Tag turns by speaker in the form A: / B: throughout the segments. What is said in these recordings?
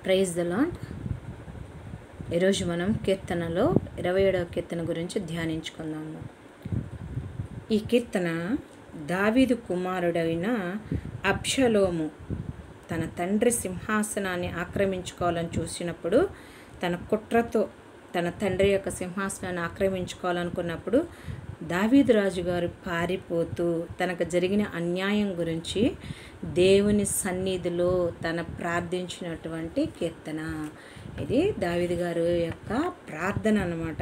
A: Praise the lord. ఈరోజు మనం కీర్తనలో 27వ కీర్తన గురించి ధ్యానించుకుందాము. ఈ కీర్తన దావీదు కుమారుడైన అబ్షలోము తన తండ్రి సింహాసనాన్ని ఆక్రమించుకోవాలని చూసినప్పుడు, తన కుట్రతో తన తండ్రి యొక్క సింహాసనాన్ని ఆక్రమించుకోవాలనుకున్నప్పుడు దావీదు రాజుగారు పారిపోతూ తనకు జరిగిన అన్యాయం గురించి దేవుని సన్నిధిలో తన ప్రార్థించినటువంటి కీర్తన. ఇది దావీదు గారు యొక్క ప్రార్థన అన్నమాట.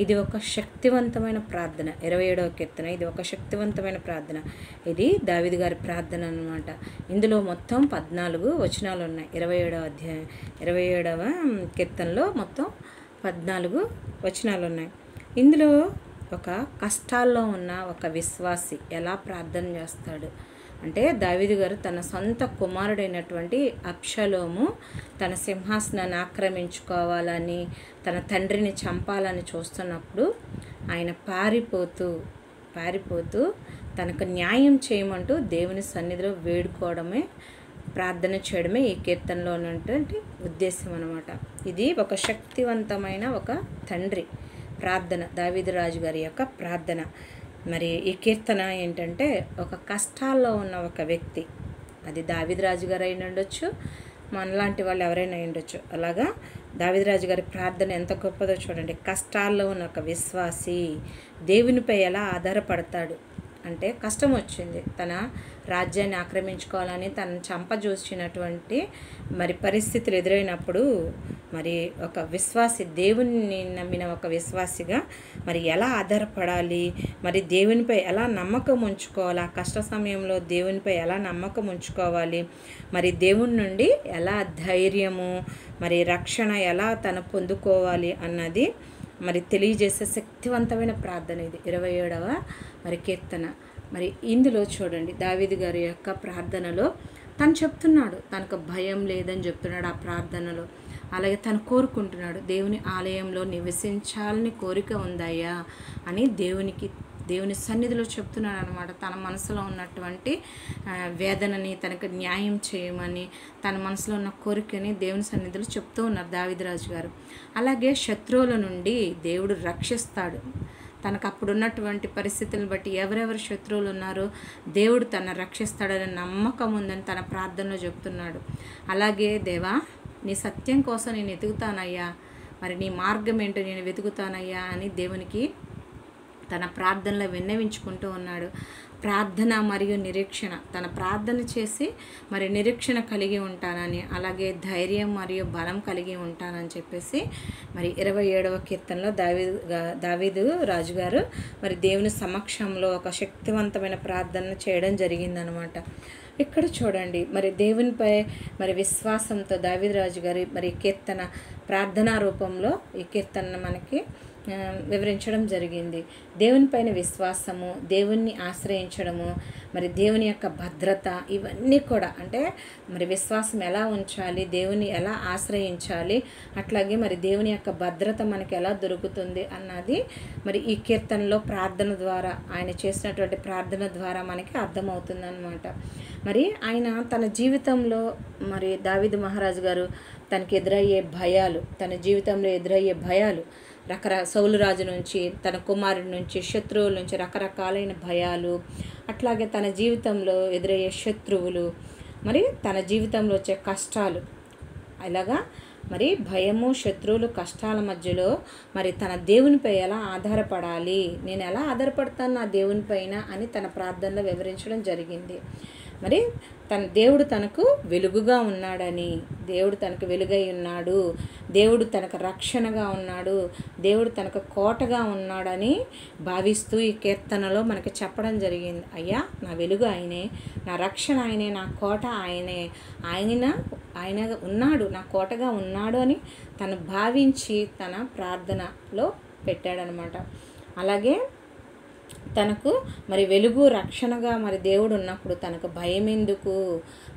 A: ఇది ఒక శక్తివంతమైన ప్రార్థన. 27వ కీర్తన ఇది ఒక శక్తివంతమైన ప్రార్థన. ఇది దావీదు గారి ప్రార్థన అన్నమాట. ఇందులో మొత్తం 14 వచనాలు ఉన్నాయి. 27వ కీర్తనలో మొత్తం 14 వచనాలు ఉన్నాయి. ఇందులో ఒక కష్టాల్లో ఉన్న ఒక విశ్వాసి ఎలా ప్రార్థన చేస్తాడు అంటే, దావీదు గారు తన సొంత కుమారుడైనటువంటి అబ్షలోము తన సింహాసనాన్ని ఆక్రమించుకోవాలని, తన తండ్రిని చంపాలని చూస్తున్నప్పుడు ఆయన పారిపోతూ తనకు న్యాయం చేయమంటూ దేవుని సన్నిధిలో వేడుకోవడమే, ప్రార్థన చేయడమే ఈ కీర్తనలో ఉన్నటువంటి ఉద్దేశం అన్నమాట. ఇది ఒక శక్తివంతమైన ఒక తండ్రి ప్రార్థన, దావీదు రాజు గారి యొక్క ప్రార్థన. మరి ఈ కీర్తన ఏంటంటే, ఒక కష్టాల్లో ఉన్న ఒక వ్యక్తి, అది దావీదు రాజు గారు అయిన ఉండొచ్చు, మనలాంటి వాళ్ళు ఎవరైనా ఉండొచ్చు. అలాగా దావీదు రాజు గారి ప్రార్థన ఎంత గొప్పదో చూడండి. కష్టాల్లో ఉన్న ఒక విశ్వాసి దేవునిపై ఎలా ఆధారపడతాడు అంటే, కష్టం వచ్చింది, తన రాజ్యాన్ని ఆక్రమించుకోవాలని తనను చంపజూసినటువంటి మరి పరిస్థితులు ఎదురైనప్పుడు, మరి ఒక విశ్వాసి, దేవుని నమ్మిన ఒక విశ్వాసిగా మరి ఎలా ఆధారపడాలి, మరి దేవునిపై ఎలా నమ్మకం ఉంచుకోవాలి, ఆ కష్ట సమయంలో దేవునిపై ఎలా నమ్మకం ఉంచుకోవాలి, మరి దేవుని నుండి ఎలా ధైర్యము మరి రక్షణ ఎలా తను పొందుకోవాలి అన్నది మరి తెలియజేసే శక్తివంతమైన ప్రార్థన ఇది 27వ మరి కీర్తన. మరి ఇందులో చూడండి, దావీదు గారి యొక్క ప్రార్థనలో తను చెప్తున్నాడు, తనకు భయం లేదని చెప్తున్నాడు ఆ ప్రార్థనలో. అలాగే తను కోరుకుంటున్నాడు, దేవుని ఆలయంలో నివసించాలని కోరిక ఉందయ్యా అని దేవుని సన్నిధిలో చెప్తున్నాడు అనమాట. తన మనసులో ఉన్నటువంటి వేదనని తనకు న్యాయం చేయమని, తన మనసులో ఉన్న కోరికని దేవుని సన్నిధిలో చెప్తూ ఉన్నారు దావీదు రాజు గారు. అలాగే శత్రువుల నుండి దేవుడు రక్షిస్తాడు. తనకు అప్పుడు ఉన్నటువంటి పరిస్థితులను బట్టి ఎవరెవరు శత్రువులు ఉన్నారో దేవుడు తన రక్షిస్తాడనే నమ్మకం ఉందని తన ప్రార్థనలో చెప్తున్నాడు. అలాగే, దేవా నీ సత్యం కోసం నేను వెతుకుతానయ్యా, మరి నీ మార్గం ఏంటో నేను వెతుకుతానయ్యా అని దేవునికి తన ప్రార్థనలో విన్నవించుకుంటూ ఉన్నాడు. ప్రార్థన మరియు నిరీక్షణ, తన ప్రార్థన చేసి మరి నిరీక్షణ కలిగి ఉంటానని, అలాగే ధైర్యం మరియు బలం కలిగి ఉంటానని చెప్పేసి మరి 27వ కీర్తనలో దావీదు రాజుగారు మరి దేవుని సమక్షంలో ఒక శక్తివంతమైన ప్రార్థన చేయడం జరిగిందనమాట. ఇక్కడ చూడండి, మరి దేవునిపై మరి విశ్వాసంతో దావీదు రాజు గారి మరి కీర్తన ప్రార్థనా రూపంలో ఈ కీర్తన మనకి వివరించడం జరిగింది. దేవునిపైన విశ్వాసము, దేవుణ్ణి ఆశ్రయించడము, మరి దేవుని యొక్క భద్రత, ఇవన్నీ కూడా అంటే మరి విశ్వాసం ఎలా ఉంచాలి, దేవుని ఎలా ఆశ్రయించాలి, అట్లాగే మరి దేవుని యొక్క భద్రత మనకి ఎలా దొరుకుతుంది అన్నది మరి ఈ కీర్తనలో ప్రార్థన ద్వారా, ఆయన చేసినటువంటి ప్రార్థన ద్వారా మనకి అర్థమవుతుందన్నమాట. మరి ఆయన తన జీవితంలో మరి దావీదు మహారాజు గారు తనకి ఎదురయ్యే భయాలు, తన జీవితంలో ఎదురయ్యే భయాలు, సౌలు రాజు నుంచి, తన కుమారుడి నుంచి, శత్రువుల నుంచి రకరకాలైన భయాలు, అట్లాగే తన జీవితంలో ఎదురయ్యే శత్రువులు, మరి తన జీవితంలో వచ్చే కష్టాలు, అలాగా మరి భయము, శత్రువులు, కష్టాల మధ్యలో మరి తన దేవునిపై ఎలా ఆధారపడాలి, నేను ఎలా ఆధారపడతాను నా దేవునిపైన అని తన ప్రార్థనలో వివరించడం జరిగింది. మరి దేవుడు తనకు వెలుగుగా ఉన్నాడని, దేవుడు తనకు వెలుగై ఉన్నాడు, దేవుడు తనకు రక్షణగా ఉన్నాడు, దేవుడు తనకు కోటగా ఉన్నాడని భావిస్తూ ఈ కీర్తనలో మనకి చెప్పడం జరిగింది. అయ్యా నా వెలుగు ఆయనే, నా రక్షణ ఆయనే, నా కోట ఆయనే, ఆయన ఉన్నాడు, నా కోటగా ఉన్నాడు అని తను భావించి తన ప్రార్థనలో పెట్టాడనమాట. అలాగే తనకు మరి వెలుగు రక్షణగా మరి దేవుడు ఉన్నప్పుడు తనకు భయం ఎందుకు?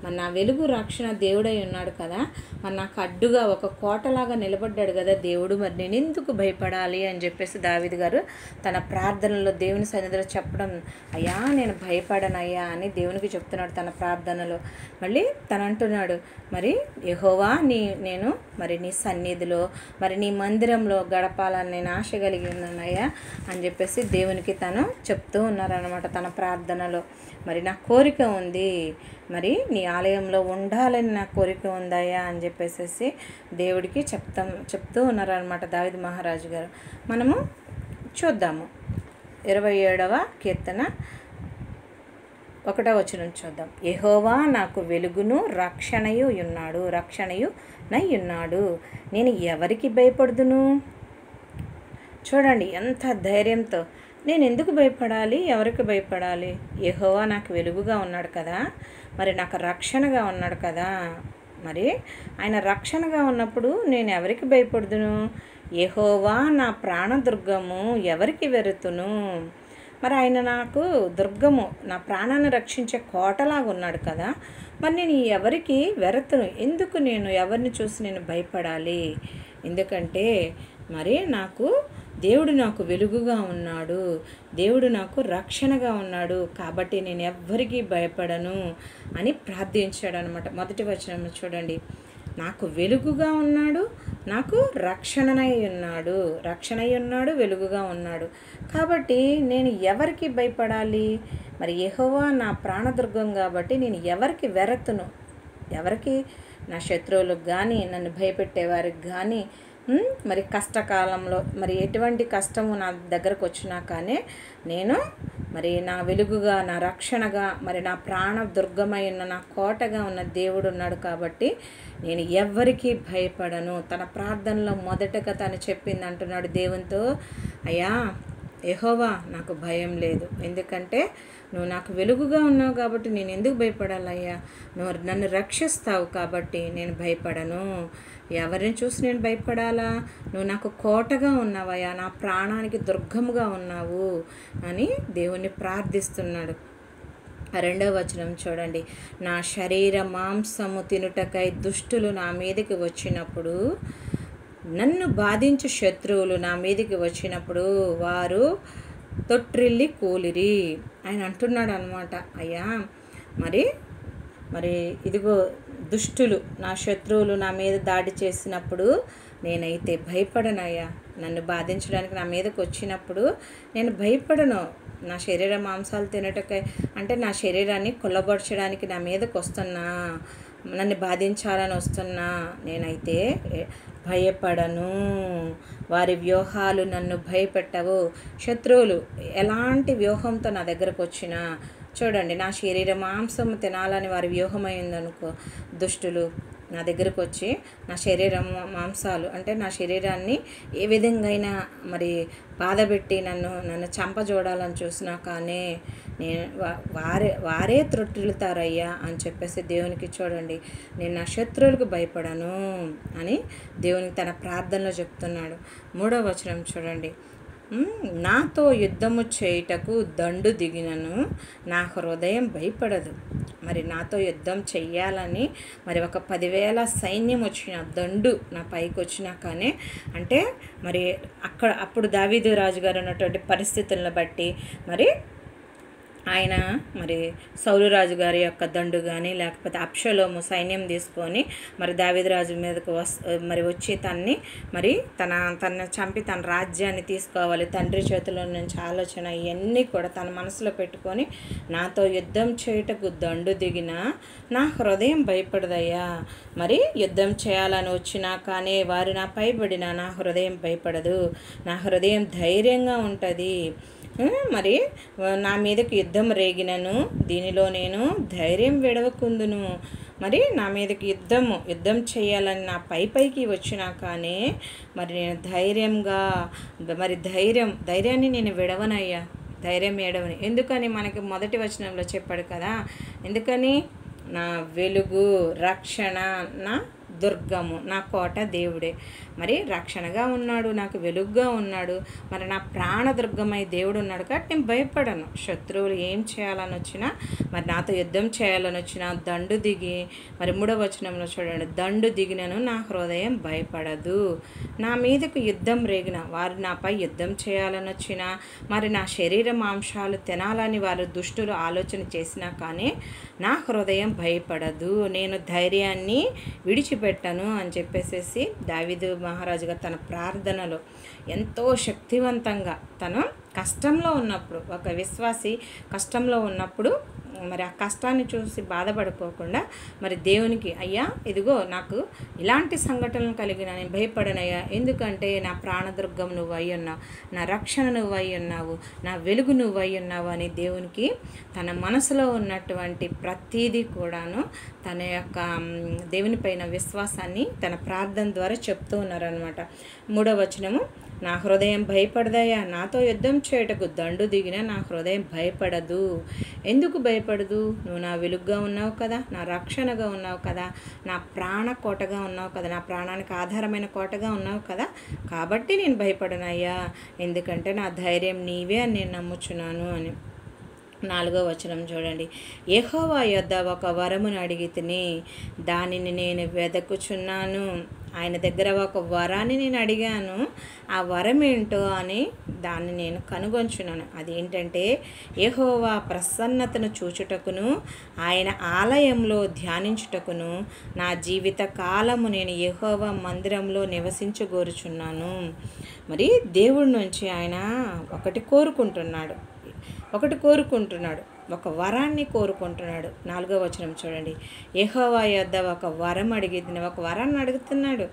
A: మరి నా వెలుగు రక్షణ దేవుడై ఉన్నాడు కదా, మరి నాకు అడ్డుగా ఒక కోటలాగా నిలబడ్డాడు కదా దేవుడు, మరి నేను ఎందుకు భయపడాలి అని చెప్పేసి దావీదు గారు తన ప్రార్థనలో దేవుని సన్నిధిలో చెప్పడం, అయ్యా నేను భయపడనయ్యా అని దేవునికి చెప్తున్నాడు తన ప్రార్థనలో. మళ్ళీ తను అంటున్నాడు, మరి యెహోవా నేను మరి నీ సన్నిధిలో మరి నీ మందిరంలో గడపాలని నేను ఆశ కలిగి ఉన్నానయ్యా అని చెప్పేసి దేవునికి తను చెప్తూ ఉన్నారనమాట తన ప్రార్థనలో. మరి నా కోరిక ఉంది, మరి నీ ఆలయంలో ఉండాలని నా కోరిక ఉందయ్యా అని చెప్పేసి దేవుడికి చెప్తూ ఉన్నారనమాట దావీదు మహారాజు గారు. మనము చూద్దాము 27వ కీర్తన 1వ వచనం చూద్దాం. యెహోవా నాకు వెలుగును రక్షణయు నై ఉన్నాడు, నేను ఎవరికి భయపడుదును? చూడండి ఎంత ధైర్యంతో, నేను ఎందుకు భయపడాలి, ఎవరికి భయపడాలి? యెహోవా నాకు వెలుగుగా ఉన్నాడు కదా, మరి నాకు రక్షణగా ఉన్నాడు కదా, మరి ఆయన రక్షణగా ఉన్నప్పుడు నేను ఎవరికి భయపడుదును? యెహోవా నా ప్రాణదుర్గము, ఎవరికి వెరుతును? మరి ఆయన నాకు దుర్గము, నా ప్రాణాన్ని రక్షించే కోటలాగా ఉన్నాడు కదా, మరి నేను ఎవరికి వెరతును? ఎందుకు నేను ఎవరిని చూసి నేను భయపడాలి? ఎందుకంటే మరి దేవుడు నాకు వెలుగుగా ఉన్నాడు, దేవుడు నాకు రక్షణగా ఉన్నాడు, కాబట్టి నేను ఎవ్వరికీ భయపడను అని ప్రార్థించాడు అనమాట. మొదటి వచనం చూడండి, నాకు వెలుగుగా ఉన్నాడు, నాకు రక్షణనై ఉన్నాడు, వెలుగుగా ఉన్నాడు, కాబట్టి నేను ఎవరికి భయపడాలి? మరి యెహోవా నా ప్రాణదుర్గం కాబట్టి నేను ఎవరికి వెరతును? ఎవరికి? నా శత్రువులకు కానీ, నన్ను భయపెట్టేవారికి కానీ, మరి కష్టకాలంలో మరి ఎటువంటి కష్టము నా దగ్గరకు వచ్చినా కానీ నేను మరి నా వెలుగుగా, నా రక్షణగా, మరి నా ప్రాణ దుర్గమై ఉన్న నా కోటగా ఉన్న దేవుడు ఉన్నాడు కాబట్టి నేను ఎవ్వరికీ భయపడను. తన ప్రార్థనలో మొదటగా తను చెప్పింది అంటున్నాడు దేవునితో, అయ్యా యెహోవా నాకు భయం లేదు, ఎందుకంటే నువ్వు నాకు వెలుగుగా ఉన్నావు కాబట్టి నేను ఎందుకు భయపడాలయ్యా? నువ్వు నన్ను రక్షిస్తావు కాబట్టి నేను భయపడను. ఎవరిని చూసి నేను భయపడాలా? నువ్వు నాకు కోటగా ఉన్నావయ్యా, నా ప్రాణానికి దుర్గముగా ఉన్నావు అని దేవుణ్ణి ప్రార్థిస్తున్నాడు. 2వ వచనం చూడండి, నా శరీర మాంసము తినుటకై దుష్టులు నా మీదకి వచ్చినప్పుడు, నన్ను బాధించే శత్రువులు నా మీదకి వచ్చినప్పుడు వారు తొట్రిల్లి కూలిరి. ఆయన అంటున్నాడు అనమాట, అయ్యా మరి ఇదిగో దుష్టులు నా శత్రువులు నా మీద దాడి చేసినప్పుడు నేనైతే భయపడనయ్యా. నన్ను బాధించడానికి నా మీదకి వచ్చినప్పుడు నేను భయపడను. నా శరీర మాంసాలు తినటకై అంటే నా శరీరాన్ని కొల్లబొరచడానికి నా మీదకి వస్తున్నా, నన్ను బాధించాలని వస్తున్నా, నేనైతే భయపడను. వారి వ్యూహాలు నన్ను భయపెట్టవు. శత్రువులు ఎలాంటి వ్యూహంతో నా దగ్గరకు వచ్చినా చూడండి, నా శరీర మాంసం తినాలని వారి వ్యూహమైందనుకో, దుష్టులు నా దగ్గరకు వచ్చి నా శరీరం మాంసాలు అంటే నా శరీరాన్ని ఏ విధంగా అయినా మరి బాధపెట్టి నన్ను చంపజూడాలని చూసినా కానీ నేను వారే త్రొట్టిల్లుతారయ్యా అని చెప్పేసి దేవునికి చూడండి, నేను నా శత్రువులకు భయపడను అని దేవునికి తన ప్రార్థనలో చెప్తున్నాడు. 3వ వచనం చూడండి, నాతో యుద్ధము చేయుటకు దండు దిగినను నా హృదయం భయపడదు. మరి నాతో యుద్ధం చెయ్యాలని మరి ఒక 10,000 సైన్యం వచ్చిన దండు నా పైకి వచ్చినా కానీ అంటే మరి అప్పుడు దావీదు రాజుగారు ఉన్నటువంటి పరిస్థితులను బట్టి మరి ఆయన మరి సౌలు రాజు గారి యొక్క దండు కానీ లేకపోతే అబ్షలోము సైన్యం తీసుకొని మరి దావీదు రాజు మీదకు మరి వచ్చి మరి తన చంపి తన రాజ్యాన్ని తీసుకోవాలి, తండ్రి చేతిలో నుంచి ఆలోచన ఇవన్నీ కూడా తన మనసులో పెట్టుకొని నాతో యుద్ధం చేయుటకు దండు దిగిన నా హృదయం భయపడదయ్యా. మరి యుద్ధం చేయాలని వచ్చినా కానీ వారు నా పైబడినా నా హృదయం భయపడదు, నా హృదయం ధైర్యంగా ఉంటుంది. మరి నా మీదకి యుద్ధం రేగినను దీనిలో నేను ధైర్యం విడవకుందును. మరి నా మీదకి యుద్ధం చేయాలని నా పైకి వచ్చినా కానీ మరి నేను ధైర్యంగా మరి ధైర్యాన్ని నేను విడవనయ్యా, ధైర్యం విడవని. ఎందుకని మనకి మొదటి వచనంలో చెప్పాడు కదా, ఎందుకని నా వెలుగు రక్షణ నా దుర్గము, నా కోట దేవుడే. మరి రక్షణగా ఉన్నాడు, నాకు వెలుగుగా ఉన్నాడు, మరి నా ప్రాణదుర్గమై దేవుడు ఉన్నాడు కాబట్టి నేను భయపడను. శత్రువులు ఏం చేయాలని వచ్చినా, మరి నాతో యుద్ధం చేయాలని వచ్చినా దండు దిగి, మరి 3వ వచనంలో చూడండి, దండు దిగినను నా హృదయం భయపడదు. నా మీదకు యుద్ధం రేగిన వారు నాపై యుద్ధం చేయాలని వచ్చినా, మరి నా శరీర మాంసాలు తినాలని వారు దుష్టులు ఆలోచన చేసినా కానీ నా హృదయం భయపడదు, నేను ధైర్యాన్ని విడిచిపెట్టను అని చెప్పేసేసి దావీదు మహారాజు గారు తన ప్రార్థనలో ఎంతో శక్తివంతంగా తను కష్టంలో ఉన్నప్పుడు, ఒక విశ్వాసి కష్టంలో ఉన్నప్పుడు మరి ఆ కష్టాన్ని చూసి బాధపడిపోకుండా మరి దేవునికి, అయ్యా ఇదిగో నాకు ఇలాంటి సంఘటనలు కలిగిన నేను భయపడనయ్యా, ఎందుకంటే నా ప్రాణదుర్గం నువ్వు అయి ఉన్నావు, నా రక్షణ నువ్వు అయి ఉన్నావు, నా వెలుగు నువ్వు అయి ఉన్నావు అని దేవునికి తన మనసులో ఉన్నటువంటి ప్రతీదీ కూడాను తన యొక్క దేవుని పైన విశ్వాసాన్ని తన ప్రార్థన ద్వారా చెప్తూ ఉన్నారనమాట. 3వ వచనము, నా హృదయం భయపడదయ్యా, నాతో యుద్ధం చేయుటకు దండు దిగిన నా హృదయం భయపడదు. ఎందుకు భయపడదు? నువ్వు నా వెలుగుగా ఉన్నావు కదా, నా రక్షణగా ఉన్నావు కదా, నా ప్రాణ కోటగా ఉన్నావు కదా, నా ప్రాణానికి ఆధారమైన కోటగా ఉన్నావు కదా, కాబట్టి నేను భయపడనయ్యా, ఎందుకంటే నా ధైర్యం నీవే అని నేను నమ్ముచున్నాను అని. 4వ వచనం చూడండి, యెహోవా యొద్ద ఒక వరమును అడిగితిని, దానిని నేను వెదకుచున్నాను. ఆయన దగ్గర ఒక వరాన్ని నేను అడిగాను, ఆ వరం ఏంటో అని దాన్ని నేను కనుగొంచున్నాను. అదేంటంటే యెహోవా ప్రసన్నతను చూచుటకును ఆయన ఆలయంలో ధ్యానించుటకును నా జీవిత కాలము నేను యెహోవా మందిరంలో నివసించగోరుచున్నాను. మరి దేవుడి నుంచి ఆయన ఒకటి కోరుకుంటున్నాడు, ఒక వరాన్ని కోరుకుంటున్నాడు. 4వ వచనం చూడండి, యెహోవా యొద్ద ఒక వరం అడిగిన, ఒక వరాన్ని అడుగుతున్నాడు.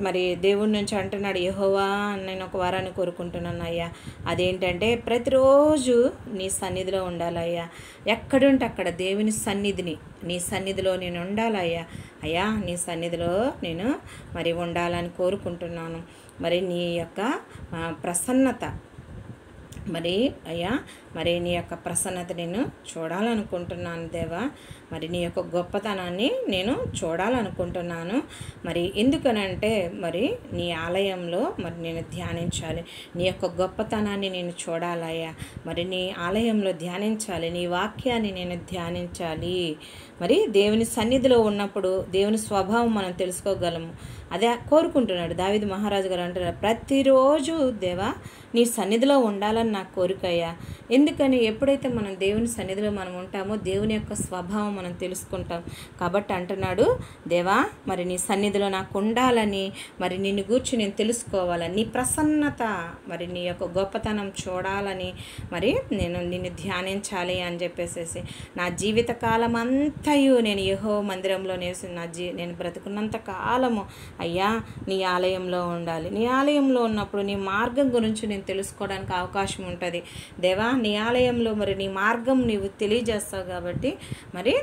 A: మరి దేవుడి నుంచి అంటున్నాడు, యెహోవా నేను ఒక వరాన్ని కోరుకుంటున్నాను అయ్యా, అదేంటంటే ప్రతిరోజు నీ సన్నిధిలో ఉండాలయ్యా, ఎక్కడుంటే అక్కడ దేవుని సన్నిధిని, నీ సన్నిధిలో నేను ఉండాలయ్యా, అయ్యా నీ సన్నిధిలో నేను మరి ఉండాలని కోరుకుంటున్నాను. మరి నీ యొక్క ప్రసన్నత, మరి అయ్యా మరి నీ యొక్క ప్రసన్నత నేను చూడాలనుకుంటున్నాను దేవా, మరి నీ యొక్క గొప్పతనాన్ని నేను చూడాలనుకుంటున్నాను. మరి ఎందుకనంటే మరి నీ ఆలయంలో మరి నేను ధ్యానించాలి, నీ యొక్క గొప్పతనాన్ని నేను చూడాలయ్యా, మరి నీ ఆలయంలో ధ్యానించాలి, నీ వాక్యాన్ని నేను ధ్యానించాలి. మరి దేవుని సన్నిధిలో ఉన్నప్పుడు దేవుని స్వభావం మనం తెలుసుకోగలము. అదే కోరుకుంటున్నాడు దావీదు మహారాజు గారు అంటున్నారు, ప్రతిరోజు దేవా నీ సన్నిధిలో ఉండాలని నా కోరికయ్యా. ఎందుకని ఎప్పుడైతే మనం దేవుని సన్నిధిలో మనం ఉంటామో దేవుని యొక్క స్వభావం మనం తెలుసుకుంటాం. కాబట్టి అంటున్నాడు, దేవా మరి నీ సన్నిధిలో నాకు ఉండాలని, మరి నిన్ను గూర్చి నేను తెలుసుకోవాలని, నీ ప్రసన్నత మరి నీ యొక్క గొప్పతనం చూడాలని, మరి నేను నిన్ను ధ్యానించాలి అని చెప్పేసేసి నా జీవిత కాలం అంతయు నేను యెహోవా మందిరంలో నేను బ్రతుకున్నంత కాలము అయ్యా నీ ఆలయంలో ఉండాలి. నీ ఆలయంలో ఉన్నప్పుడు నీ మార్గం గురించి నేను తెలుసుకోవడానికి అవకాశం ఉంటుంది. దేవా నీ ఆలయంలో మరి నీ మార్గం నీవు తెలియజేస్తావు కాబట్టి మరి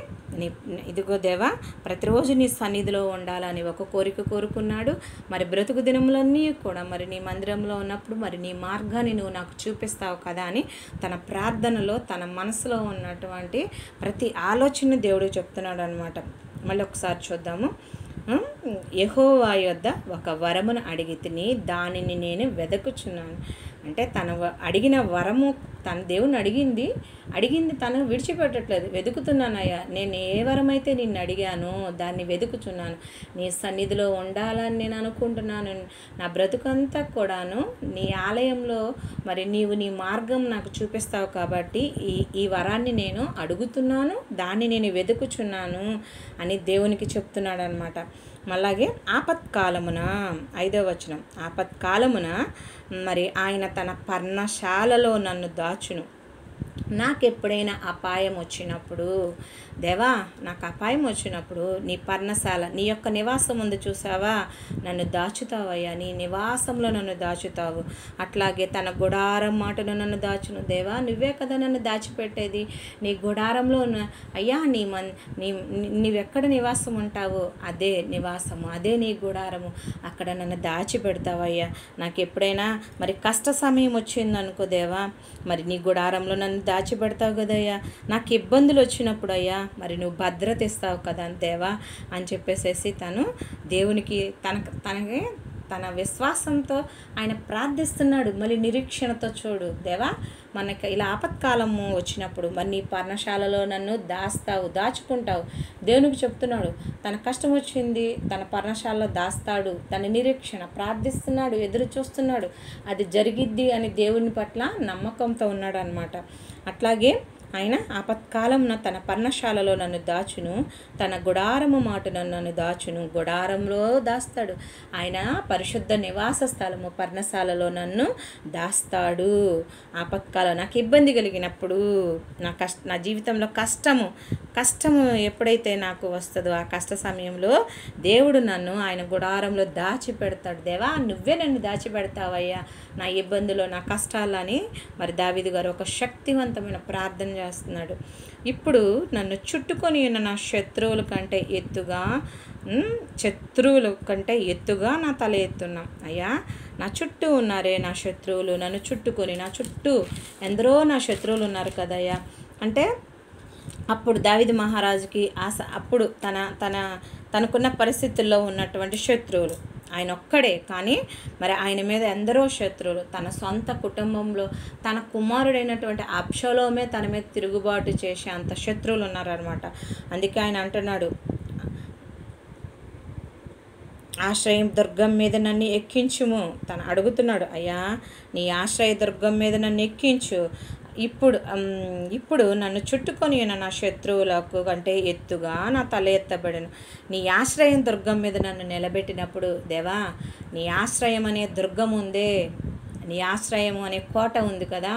A: ఇదిగో దేవా ప్రతిరోజు నీ సన్నిధిలో ఉండాలని ఒక కోరిక కోరుకున్నాడు. మరి బ్రతుకు దినములన్నీ కూడా మరి నీ మందిరంలో ఉన్నప్పుడు మరి నీ మార్గాన్ని నువ్వు నాకు చూపిస్తావు కదా అని తన ప్రార్థనలో తన మనసులో ఉన్నటువంటి ప్రతి ఆలోచన దేవుడు చెప్తున్నాడు అనమాట. మళ్ళీ ఒకసారి చూద్దాము. యెహోవా యొద్ద ఒక వరమును అడిగితిని, దానిని నేను వెదకుచున్నాను. అంటే తన అడిగిన వరము, తన దేవుని అడిగింది తను విడిచిపెట్టట్లేదు, వెతుకుతున్నానయ్యా, నేను ఏ వరమైతే నిన్ను అడిగానో దాన్ని వెతుకుచున్నాను, నీ సన్నిధిలో ఉండాలని నేను అనుకుంటున్నాను. నా బ్రతుకంతా కూడాను నీ ఆలయంలో మరి నీవు నీ మార్గం నాకు చూపిస్తావు కాబట్టి ఈ వరాన్ని నేను అడుగుతున్నాను, దాన్ని నేను వెతుకుచున్నాను అని దేవునికి చెప్తున్నాడు అనమాట. అలాగే ఆపత్కాలమున 5వ వచనం, ఆపత్కాలమున మరి ఆయన తన పర్ణశాలలో నన్ను దాచును. నాకెప్పుడైనా అపాయం వచ్చినప్పుడు, దేవా నాకు అపాయం వచ్చినప్పుడు నీ పర్ణశాల, నీ యొక్క నివాసం ఉంది చూసావా, నన్ను దాచుతావయ్యా, నీ నివాసంలో నన్ను దాచుతావు. అట్లాగే తన గుడారం మాటను నన్ను దాచును. దేవా నువ్వే కదా నన్ను దాచిపెట్టేది, నీ గుడారంలో అయ్యా నీవెక్కడ నివాసం ఉంటావో అదే నివాసము, అదే నీ గుడారము, అక్కడ నన్ను దాచిపెడతావయ్యా. నాకు ఎప్పుడైనా మరి కష్ట సమయం వచ్చిందనుకో దేవా, మరి నీ గుడారంలో నన్ను దాచిపెడతావు కదయ్యా, నాకు ఇబ్బందులు వచ్చినప్పుడు అయ్యా మరి నువ్వు భద్రత ఇస్తావు కదా దేవా అని చెప్పేసేసి తను దేవునికి తనకి తన విశ్వాసంతో ఆయన ప్రార్థిస్తున్నాడు. మళ్ళీ నిరీక్షణతో చూడు దేవా, మనకి ఇలా ఆపత్కాలము వచ్చినప్పుడు మరి నీ పర్ణశాలలో నన్ను దాచుకుంటావు. దేవునికి చెప్తున్నాడు, తన కష్టం వచ్చింది తన పర్ణశాలలో దాస్తాడు. తన నిరీక్షణ ప్రార్థిస్తున్నాడు, ఎదురు చూస్తున్నాడు, అది జరిగిద్ది అని దేవుని పట్ల నమ్మకంతో ఉన్నాడు అన్నమాట. అట్లాగే ఆయన ఆపత్కాలమున తన పర్ణశాలలో నన్ను దాచును, తన గుడారము మాటున నన్ను దాచును. గుడారంలో దాస్తాడు ఆయన, పరిశుద్ధ నివాస స్థలము పర్ణశాలలో నన్ను దాస్తాడు. ఆపత్కాలం నాకు ఇబ్బంది కలిగినప్పుడు, నా జీవితంలో కష్టము ఎప్పుడైతే నాకు వస్తుందో ఆ కష్ట సమయంలో దేవుడు నన్ను ఆయన గుడారంలో దాచిపెడతాడు. దేవా, నువ్వే నన్ను దాచిపెడతావయ్యా నా ఇబ్బందులో, నా కష్టాలని మరి దావీదు గారు ఒక శక్తివంతమైన ప్రార్థన చేస్తున్నాడు. ఇప్పుడు నన్ను చుట్టుకొని ఉన్న నా శత్రువుల కంటే ఎత్తుగా నా తల ఎత్తున్నా అయ్యా. నా చుట్టూ ఉన్నారే నా శత్రువులు, నన్ను చుట్టుకొని, నా చుట్టూ ఎందరో నా శత్రువులు ఉన్నారు కదయ్యా అంటే అప్పుడు దావీదు మహారాజుకి అప్పుడు తనకున్న పరిస్థితుల్లో ఉన్నటువంటి శత్రువులు ఆయన ఒక్కడే, కానీ మరి ఆయన మీద ఎందరో శత్రువులు. తన సొంత కుటుంబంలో తన కుమారుడైనటువంటి అబ్షలోమే తన మీద తిరుగుబాటు చేసే అంత శత్రువులు ఉన్నారనమాట. అందుకే ఆయన అంటున్నాడు, ఆశ్రయం దుర్గం మీద నన్ను ఎక్కించుము. తను అడుగుతున్నాడు, అయ్యా నీ ఆశ్రయ దుర్గం మీద నన్ను ఎక్కించు. ఇప్పుడు నన్ను చుట్టుకొని నా శత్రువులకు కంటే ఎత్తుగా నా తల ఎత్తబడను. నీ ఆశ్రయం దుర్గం మీద నన్ను నిలబెట్టినప్పుడు దేవా, నీ ఆశ్రయం అనే దుర్గం ఉందే, నీ ఆశ్రయము అనే కోట ఉంది కదా,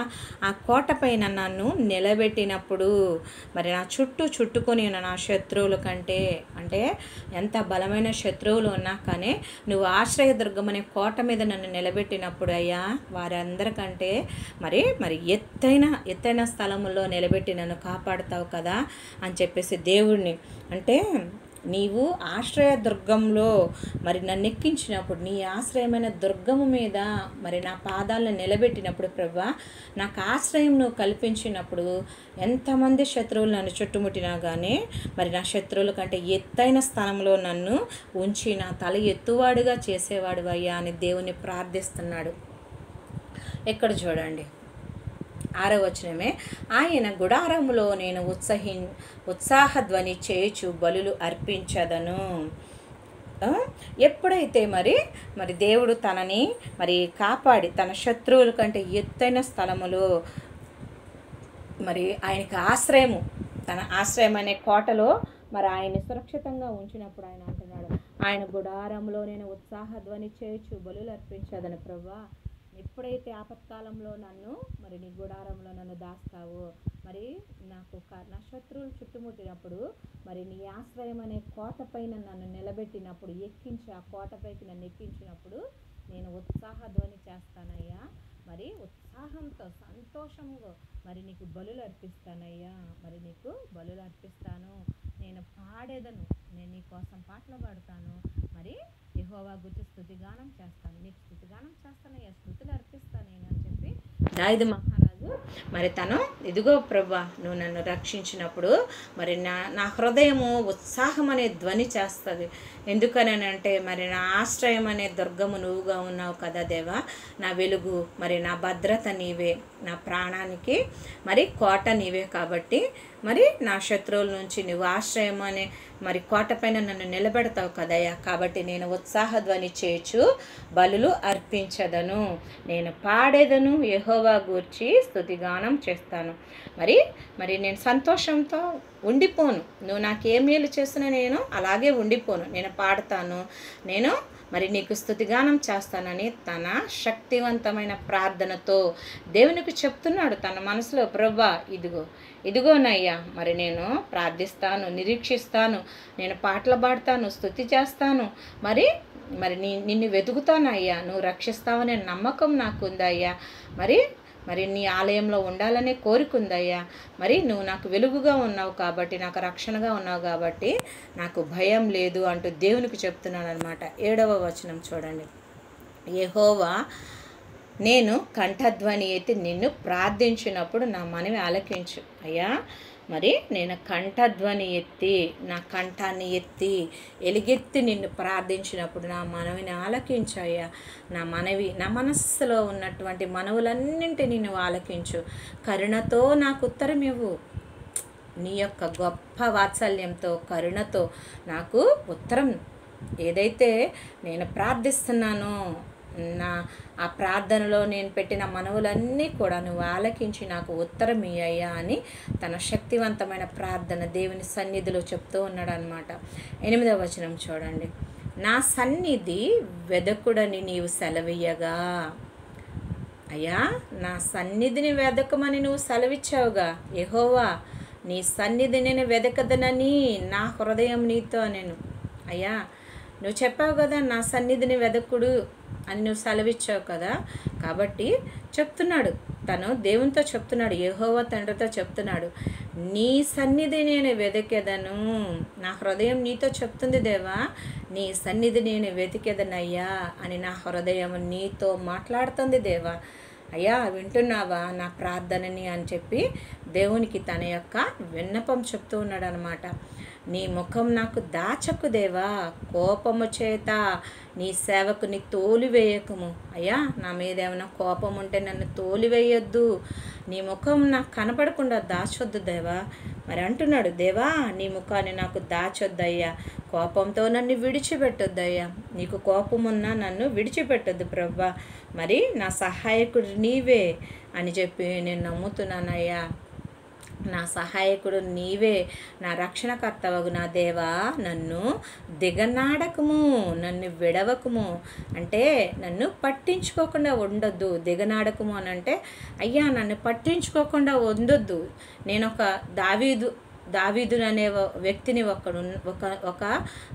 A: ఆ కోట పైన నన్ను నిలబెట్టినప్పుడు మరి నా చుట్టుకొని నా శత్రువుల కంటే, అంటే ఎంత బలమైన శత్రువులు ఉన్నా కానీ నువ్వు ఆశ్రయదుర్గం అనే కోట మీద నన్ను నిలబెట్టినప్పుడు అయ్యా వారందరికంటే మరి ఎత్తైన స్థలములో నిలబెట్టి నన్ను కాపాడుతావు కదా అని చెప్పేసి దేవుడిని, అంటే నీవు ఆశ్రయ దుర్గంలో మరి నన్ను ఎక్కించినప్పుడు, నీ ఆశ్రయమైన దుర్గము మీద మరి నా పాదాలను నిలబెట్టినప్పుడు ప్రభువా, నాకు ఆశ్రయం నువ్వు కల్పించినప్పుడు ఎంతమంది శత్రువులు నన్ను చుట్టుముట్టినా కానీ మరి నా శత్రువుల కంటే ఎత్తైన స్థానంలో నన్ను ఉంచి నా తల ఎత్తువాడుగా చేసేవాడు అయ్యా అని దేవుని ప్రార్థిస్తున్నాడు. ఎక్కడ చూడండి 6వ వచనమే, ఆయన గుడారములో నేను ఉత్సాహధ్వని చేయుచు బలులు అర్పించదను. ఎప్పుడైతే మరి దేవుడు తనని మరి కాపాడి తన శత్రువుల కంటే ఎత్తైన స్థలములో మరి ఆయనకి తన ఆశ్రయం అనే కోటలో మరి ఆయన సురక్షితంగా ఉంచినప్పుడు ఆయన అంటున్నాడు, ఆయన గుడారంలో నేను ఉత్సాహధ్వని చేయుచు బలులు అర్పించదను. ప్రభువా, ఎప్పుడైతే ఆపత్కాలంలో నన్ను మరి నీ గుడారంలో నన్ను దాస్తావో, మరి నా శత్రువులు చుట్టుముట్టినప్పుడు మరి నీ ఆశ్రయం అనే కోట పైన నన్ను నిలబెట్టినప్పుడు, ఆ కోటపైకి నన్ను ఎక్కించినప్పుడు నేను ఉత్సాహధ్వని చేస్తానయ్యా. మరి ఉత్సాహంతో సంతోషంగా మరి నీకు బలులు అర్పిస్తానయ్యా, మరి నీకు బలులు అర్పిస్తాను. నేను పాడేదను, నేను నీ కోసం పాటలు పాడతాను, మరి యెహోవా గురించి స్తుతిగానం చేస్తాను, నీకు స్తుతిగానం చేస్తానయ్యా, స్తుతులు అర్పిస్తాను నేను అని చెప్పి దావీదు మహారాజు మరి తను, ఇదిగో ప్రభువా నువ్వు నన్ను రక్షించినప్పుడు మరి నా హృదయము ఉత్సాహం అనే ధ్వని చేస్తుంది. ఎందుకనంటే మరి నా ఆశ్రయం అనే దుర్గము నువ్వుగా ఉన్నావు కదా దేవా, నా వెలుగు, మరి నా భద్రత నీవే, నా ప్రాణానికి మరి కోట నీవే. కాబట్టి మరి నా శత్రువుల నుంచి నువ్వు ఆశ్రయం అనే మరి కోటపైన నన్ను నిలబెడతావు కదయ్యా. కాబట్టి నేను ఉత్సాహధ్వని చేయుచు బలులు అర్పించదను, నేను పాడేదను, యెహోవా గూర్చి స్తుతిగానం చేస్తాను. మరి నేను సంతోషంతో ఉండిపోను, నువ్వు నాకే మేలు చేసినా నేను అలాగే ఉండిపోను, నేను పాడతాను, నేను మరి నీకు స్తుతిగానం చేస్తానని తన శక్తివంతమైన ప్రార్థనతో దేవునికి చెప్తున్నాడు తన మనసులో. ప్రభువా ఇదిగోనయ్యా, మరి నేను ప్రార్థిస్తాను, నిరీక్షిస్తాను, నేను పాటలు పాడతాను, స్తుతి చేస్తాను, మరి నిన్ను వెతుకుతానయ్యా, నువ్వు రక్షిస్తావనే నమ్మకం నాకు ఉందయ్యా, మరి నీ ఆలయంలో ఉండాలనే కోరిక ఉందయ్యా, మరి నువ్వు నాకు వెలుగుగా ఉన్నావు కాబట్టి, నాకు రక్షణగా ఉన్నావు కాబట్టి నాకు భయం లేదు అంటూ దేవునికి చెప్తున్నాను అనమాట. 7వ వచనం చూడండి, యెహోవా నేను కంఠధ్వని ఎత్తి నిన్ను ప్రార్థించినప్పుడు నా మనవి ఆలకించు అయ్యా. మరి నేను కంఠధ్వని ఎత్తి నా కంఠాన్ని ఎత్తి ఎలుగెత్తి నిన్ను ప్రార్థించినప్పుడు నా మనవిని ఆలకించు అయ్యా. నా మనస్సులో ఉన్నటువంటి మనవులన్నింటినీ నువ్వు ఆలకించు. కరుణతో నాకు ఉత్తరం ఇవ్వు. నీ యొక్క గొప్ప వాత్సల్యంతో కరుణతో నాకు ఉత్తరం ఏదైతే నేను ప్రార్థిస్తున్నానో ఆ ప్రార్థనలో నేను పెట్టిన మనవులన్నీ కూడా నువ్వు ఆలకించి నాకు ఉత్తరం ఇయ్యయ్యా అని తన శక్తివంతమైన ప్రార్థన దేవుని సన్నిధిలో చెప్తూ ఉన్నాడు అనమాట. 8వ వచనం చూడండి. నా సన్నిధి వెదకుడని నీవు సెలవియ్యగా. అయ్యా, నా సన్నిధిని వెదకమని నువ్వు సెలవిచ్చావుగా యెహోవా. నీ సన్నిధి నేను వెదకదనని నా హృదయం నీతో నేను. అయ్యా, నువ్వు చెప్పావు కదా నా సన్నిధిని వెదకుడు అని నువ్వు సెలవిచ్చావు కదా. కాబట్టి చెప్తున్నాడు, తను దేవునితో చెప్తున్నాడు, యెహోవా తండ్రితో చెప్తున్నాడు, నీ సన్నిధి నేను వెతికెదను. నా హృదయం నీతో చెప్తుంది దేవా, నీ సన్నిధి నేను వెతికెదనయ్యా అని నా హృదయం నీతో మాట్లాడుతుంది దేవా. అయ్యా, వింటున్నావా నా ప్రార్థనని అని చెప్పి దేవునికి తన యొక్క విన్నపం చెప్తూ ఉన్నాడు అనమాట. నీ ముఖం నాకు దాచకు దేవా, కోపము చేత నీ సేవకుని తోలివేయకము. అయ్యా, నా మీద ఏమైనా కోపం ఉంటే నన్ను తోలివేయొద్దు. నీ ముఖం నాకు కనపడకుండా దాచొద్దు దేవా. మరి అంటున్నాడు, దేవా నీ ముఖాన్ని నాకు దాచొద్దయ్యా, కోపంతో నన్ను విడిచిపెట్టొద్దయ్యా. నీకు కోపం ఉన్నా నన్ను విడిచిపెట్టొద్దు ప్రభువా. మరి నా సహాయకుడు నీవే అని చెప్పి నేను నమ్ముతున్నానయ్యా. నా సహాయకుడు నీవే, నా రక్షణకర్తవగు నా దేవా, నన్ను దిగనాడకము, నన్ను విడవకము. అంటే నన్ను పట్టించుకోకుండా ఉండొద్దు. దిగనాడకము అని అంటే అయ్యా నన్ను పట్టించుకోకుండా ఉండొద్దు. నేను ఒక దావీదు అనే వ్యక్తిని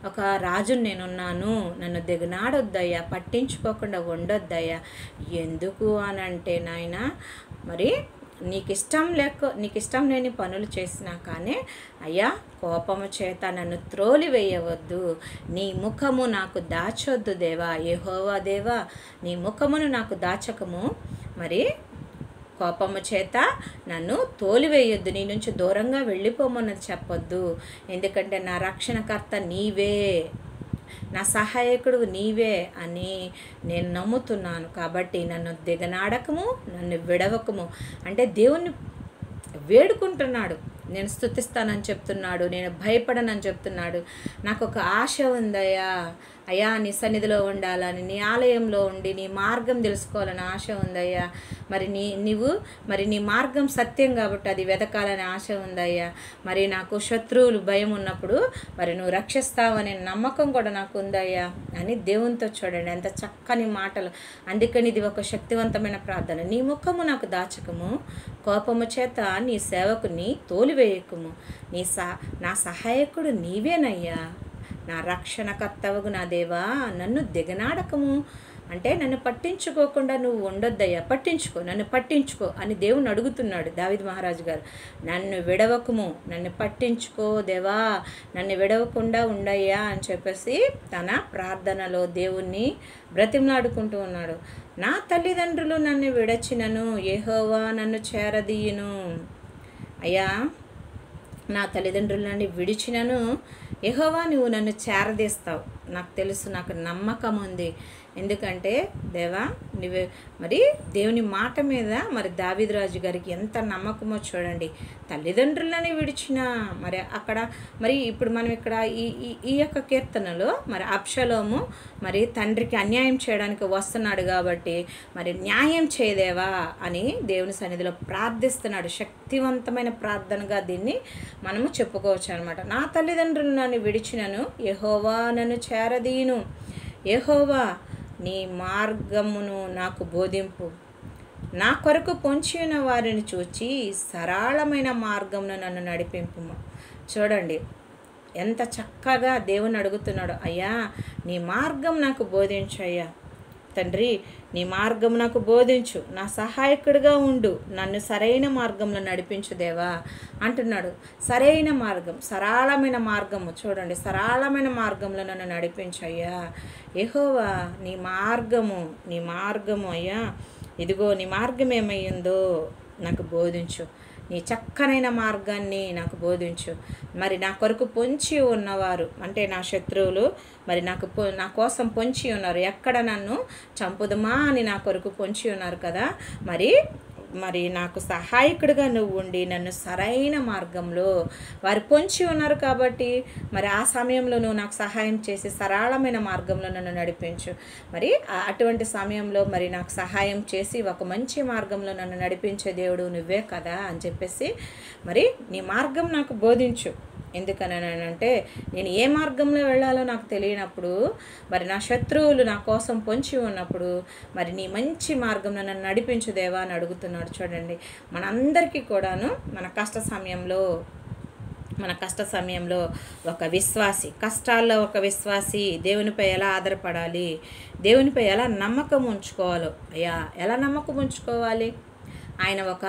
A: ఒక రాజుని నేనున్నాను. నన్ను దిగనాడొద్దయ్యా, పట్టించుకోకుండా ఉండొద్దయ్యా. ఎందుకు అని అంటే నాయన, మరి నీకు ఇష్టం లేని పనులు చేసినా కానీ అయ్యా కోపము చేత నన్ను త్రోలివేయవద్దు. నీ ముఖము నాకు దాచొద్దు దేవా. యెహోవా దేవా, నీ ముఖమును నాకు దాచకము. మరి కోపము చేత నన్ను తోలివేయొద్దు, నీ నుంచి దూరంగా వెళ్ళిపోమన్నది చెప్పొద్దు. ఎందుకంటే నా రక్షణకర్త నీవే, నా సహాయకుడు నీవే అని నేను నమ్ముతున్నాను. కాబట్టి నన్ను దిగనాడకము, నన్ను విడవకము. అంటే దేవుణ్ణి వేడుకుంటున్నాడు. నేను స్తుతిస్తానని చెప్తున్నాడు, నేను భయపడనని చెప్తున్నాడు. నాకు ఒక ఆశ ఉందయ్యా, అయ్యా నీ సన్నిధిలో ఉండాలని, నీ ఆలయంలో ఉండి నీ మార్గం తెలుసుకోవాలని ఆశ ఉందయ్యా. మరి నీ మార్గం సత్యం కాబట్టి అది వెతకాలని ఆశ ఉందయ్యా. మరి నాకు శత్రువులు భయం ఉన్నప్పుడు మరి నువ్వు రక్షిస్తావనే నమ్మకం కూడా నాకు ఉందయ్యా అని దేవునితో చూడండి ఎంత చక్కని మాటలు. అందుకని ఇది ఒక శక్తివంతమైన ప్రార్థన. నీ ముఖము నాకు దాచకము, కోపము చేత నీ సేవకుని తోలివేయకము. నా సహాయకుడు నీవేనయ్యా, నా రక్షణకర్తవగు నా దేవా, నన్ను దిగనాడకము. అంటే నన్ను పట్టించుకోకుండా నువ్వు ఉండొద్దయ్యా, నన్ను పట్టించుకో అని దేవుని అడుగుతున్నాడు దావీదు మహారాజు గారు. నన్ను విడవకము, నన్ను పట్టించుకో దేవా, నన్ను విడవకుండా ఉండయ్యా అని చెప్పేసి తన ప్రార్థనలో దేవుణ్ణి బ్రతిమలాడుకుంటూ ఉన్నాడు. నా తల్లిదండ్రులు నన్ను విడచినను యెహోవా నన్ను చేరదీయును. అయ్యా, నా తల్లిదండ్రులు నన్ను విడిచినను యెహోవా నువ్వు నన్ను చేరదీస్తావు. నాకు తెలుసు, నాకు నమ్మకం ఉంది. ఎందుకంటే దేవా నువ్వే. మరి దేవుని మాట మీద మరి దావీదు రాజు గారికి ఎంత నమ్మకమో చూడండి. తల్లిదండ్రులని విడిచిన మరి అక్కడ మరి ఇప్పుడు మనం ఇక్కడ ఈ యొక్క కీర్తనలో మరి అబ్షలోము మరి తండ్రికి అన్యాయం చేయడానికి వస్తున్నాడు కాబట్టి మరి న్యాయం చేయదేవా అని దేవుని సన్నిధిలో ప్రార్థిస్తున్నాడు. శక్తివంతమైన ప్రార్థనగా దీన్ని మనము చెప్పుకోవచ్చు అనమాట. నా తల్లిదండ్రులు నన్ను విడిచినను యెహోవా నన్ను చేరదీయును. యెహోవా నీ మార్గమును నాకు బోధింపు. నా కొరకు పొంచిన వారిని చూచి సరళమైన మార్గమును నన్ను నడిపింపు. చూడండి ఎంత చక్కగా దేవుని అడుగుతున్నాడు. అయ్యా నీ మార్గం నాకు బోధించు అయ్యా తండ్రి, నీ మార్గం నాకు బోధించు, నా సహాయకుడిగా ఉండు, నన్ను సరైన మార్గంలో నడిపించు దేవా అంటున్నాడు. సరైన మార్గం, సరళమైన మార్గము. చూడండి, సరళమైన మార్గంలో నన్ను నడిపించు అయ్యా. యెహోవా నీ మార్గము అయ్యా ఇదిగో నీ మార్గం ఏమయ్యిందో నాకు బోధించు, నీ చక్కనైన మార్గాన్ని నాకు బోధించు. మరి నా కొరకు పొంచి ఉన్నవారు అంటే నా శత్రువులు మరి నా కోసం పొంచి ఉన్నారు, ఎక్కడ నన్ను చంపుదమా అని నా కొరకు పొంచి ఉన్నారు కదా. మరి నాకు సహాయకుడిగా నువ్వు ఉండి నన్ను సరైన మార్గంలో వారు పొంచి ఉన్నారు కాబట్టి మరి ఆ సమయంలో నువ్వు నాకు సహాయం చేసి సరళమైన మార్గంలో నన్ను నడిపించు. మరి అటువంటి సమయంలో మరి నాకు సహాయం చేసి ఒక మంచి మార్గంలో నన్ను నడిపించే దేవుడు నువ్వే కదా అని చెప్పేసి మరి నీ మార్గం నాకు బోధించు. ఎందుకనంటే నేను ఏ మార్గంలో వెళ్ళాలో నాకు తెలియనప్పుడు మరి నా శత్రువులు నా కోసం పొంచి ఉన్నప్పుడు మరి నీ మంచి మార్గంలో నన్ను నడిపించు దేవా అని అడుగుతున్నాడు. చూడండి, మనందరికీ కూడాను మన కష్ట సమయంలో ఒక విశ్వాసి, కష్టాల్లో ఒక విశ్వాసి దేవునిపై ఎలా ఆధారపడాలి, దేవునిపై ఎలా నమ్మకం ఉంచుకోవాలో. ఎలా నమ్మకం ఉంచుకోవాలి? ఆయన ఒక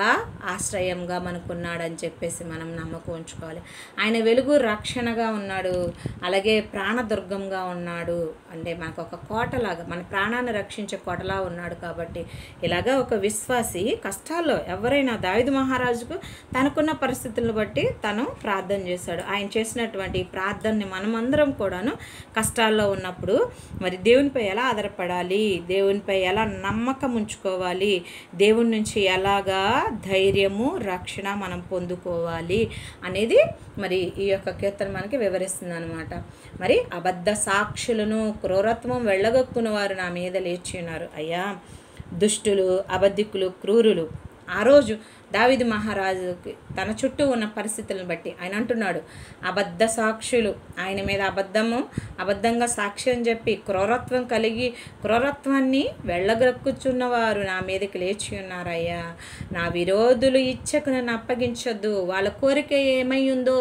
A: ఆశ్రయంగా మనకున్నాడని చెప్పేసి మనం నమ్మకం ఉంచుకోవాలి. ఆయన వెలుగు రక్షణగా ఉన్నాడు, అలాగే ప్రాణదుర్గంగా ఉన్నాడు. అంటే మనకు ఒక కోటలాగా, మన ప్రాణాన్ని రక్షించే కోటలా ఉన్నాడు. కాబట్టి ఇలాగా ఒక విశ్వాసి కష్టాల్లో ఎవరైనా దావీదు మహారాజుకు తనకున్న పరిస్థితులను బట్టి తను ప్రార్థన చేశాడు. ఆయన చేసినటువంటి ప్రార్థనని మనమందరం కూడాను కష్టాల్లో ఉన్నప్పుడు మరి దేవునిపై ఎలా ఆధారపడాలి, దేవునిపై ఎలా నమ్మకం ఉంచుకోవాలి, దేవుని నుంచి ఎలా ధైర్యము రక్షణ మనం పొందుకోవాలి అనేది మరి ఈ యొక్క కీర్తన మనకి వివరిస్తుంది అనమాట. మరి అబద్ధ సాక్షులను క్రూరత్వం వెళ్ళగొక్కున్న వారు నా మీద లేచి ఉన్నారు. అయ్యా, దుష్టులు, అబద్ధికులు, క్రూరులు ఆ రోజు దావీదు మహారాజుకి తన చుట్టూ ఉన్న పరిస్థితులను బట్టి ఆయన అంటున్నాడు, అబద్ధ సాక్షులు ఆయన మీద అబద్ధంగా సాక్ష్యం చెప్పి క్రూరత్వం కలిగి క్రూరత్వాన్ని వెళ్ళగొక్కుచున్నవారు నా మీదకి లేచి ఉన్నారయ్యా. నా విరోధులు ఇచ్చకు నన్ను అప్పగించొద్దు. వాళ్ళ కోరిక ఏమై ఉందో,